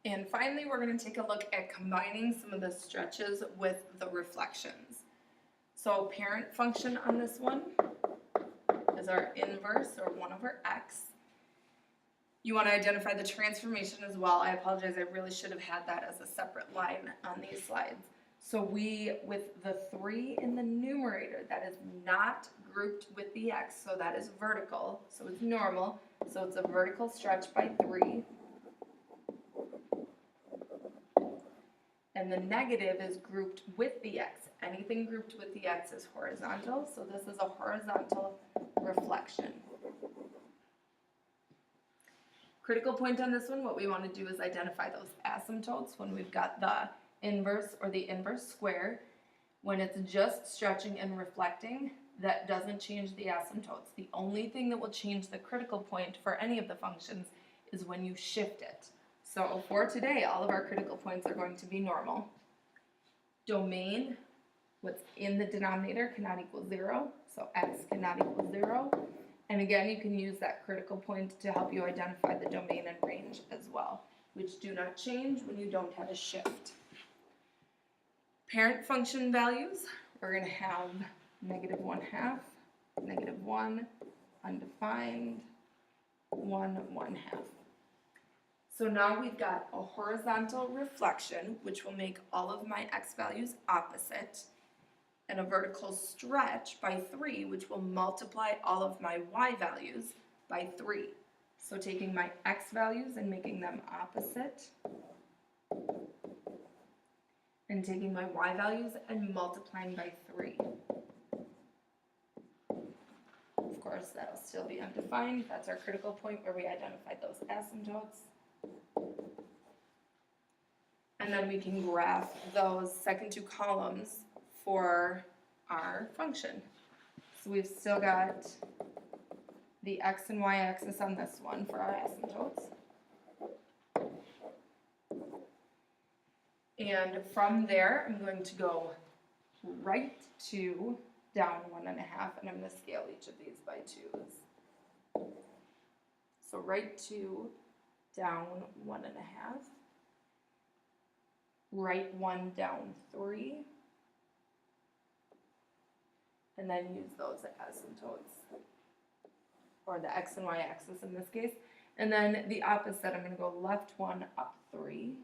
And finally, we're going to take a look at combining some of the stretches with the reflections. So parent function on this one is our inverse, or 1 over x. You want to identify the transformation as well. I apologize, I really should have had that as a separate line on these slides. So with the 3 in the numerator, that is not grouped with the x, so that is vertical, so it's normal. So it's a vertical stretch by 3. And the negative is grouped with the x. Anything grouped with the x is horizontal, so this is a horizontal reflection. Critical point on this one, what we want to do is identify those asymptotes when we've got the inverse or the inverse square. When it's just stretching and reflecting, that doesn't change the asymptotes. The only thing that will change the critical point for any of the functions is when you shift it. So for today, all of our critical points are going to be normal. Domain, what's in the denominator cannot equal 0, so x cannot equal 0. And again, you can use that critical point to help you identify the domain and range as well, which do not change when you don't have a shift. Parent function values, we're going to have -1/2, -1, undefined, 1, 1/2. So now we've got a horizontal reflection, which will make all of my x values opposite, and a vertical stretch by 3, which will multiply all of my y values by 3. So taking my x values and making them opposite, and taking my y values and multiplying by 3. Of course, that'll still be undefined. That's our critical point where we identified those asymptotes. And then we can graph those second 2 columns for our function. So we've still got the x and y axis on this one for our asymptotes. And from there, I'm going to go right to down 1.5, and I'm going to scale each of these by 2s. So right to down 1.5. Right 1 down 3, and then use those asymptotes, or the x and y axis in this case. And then the opposite, I'm going to go left 1 up 3,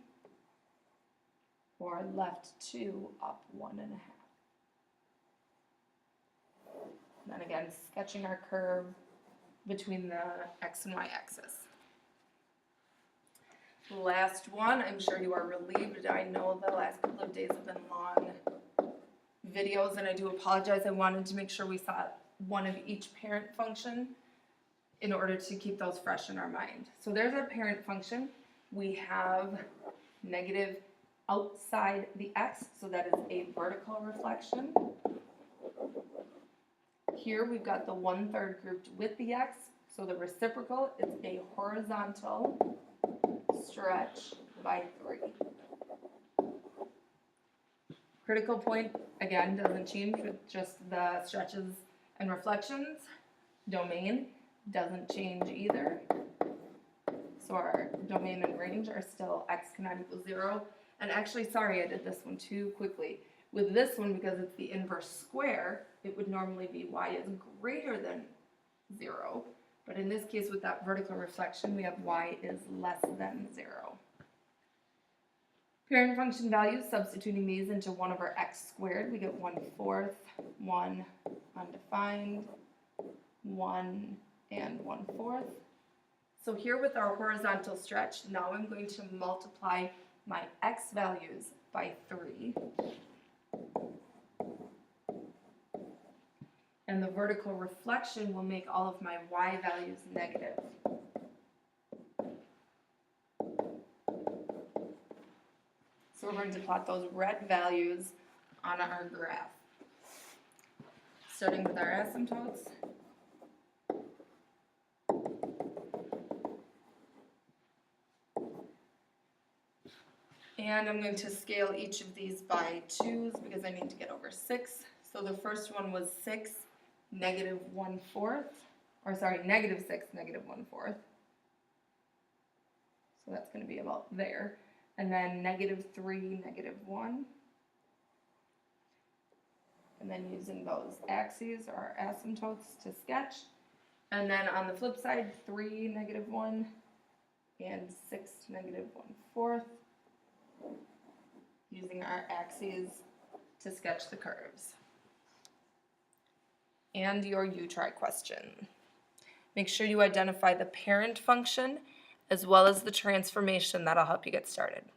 or left 2 up 1.5. And then again, sketching our curve between the x and y axis. Last one, I'm sure you are relieved. I know the last couple of days have been long videos, and I do apologize. I wanted to make sure we saw one of each parent function in order to keep those fresh in our mind. So there's our parent function. We have negative outside the x, so that is a vertical reflection. Here we've got the 1/3 grouped with the x, so the reciprocal is a horizontal stretch by 3. Critical point, again, doesn't change with just the stretches and reflections. Domain doesn't change either. So our domain and range are still x cannot equal 0. And actually, sorry, I did this one too quickly. With this one, because it's the inverse square, it would normally be y is greater than 0. But in this case, with that vertical reflection, we have y is less than 0. Parent function values, substituting these into 1 over x squared, we get 1/4, 1 undefined, 1 and 1/4. So here with our horizontal stretch, now I'm going to multiply my x values by 3. And the vertical reflection will make all of my y values negative. So we're going to plot those red values on our graph. Starting with our asymptotes. And I'm going to scale each of these by 2s because I need to get over 6. So the first one was 6, negative 1/4, or sorry, negative 6, negative 1/4. So that's going to be about there. and then -3, -1. And then using those axes or asymptotes to sketch. And then on the flip side, 3, -1, and 6, -1/4. Using our axes to sketch the curves. And your U-try question. Make sure you identify the parent function as well as the transformation that'll help you get started.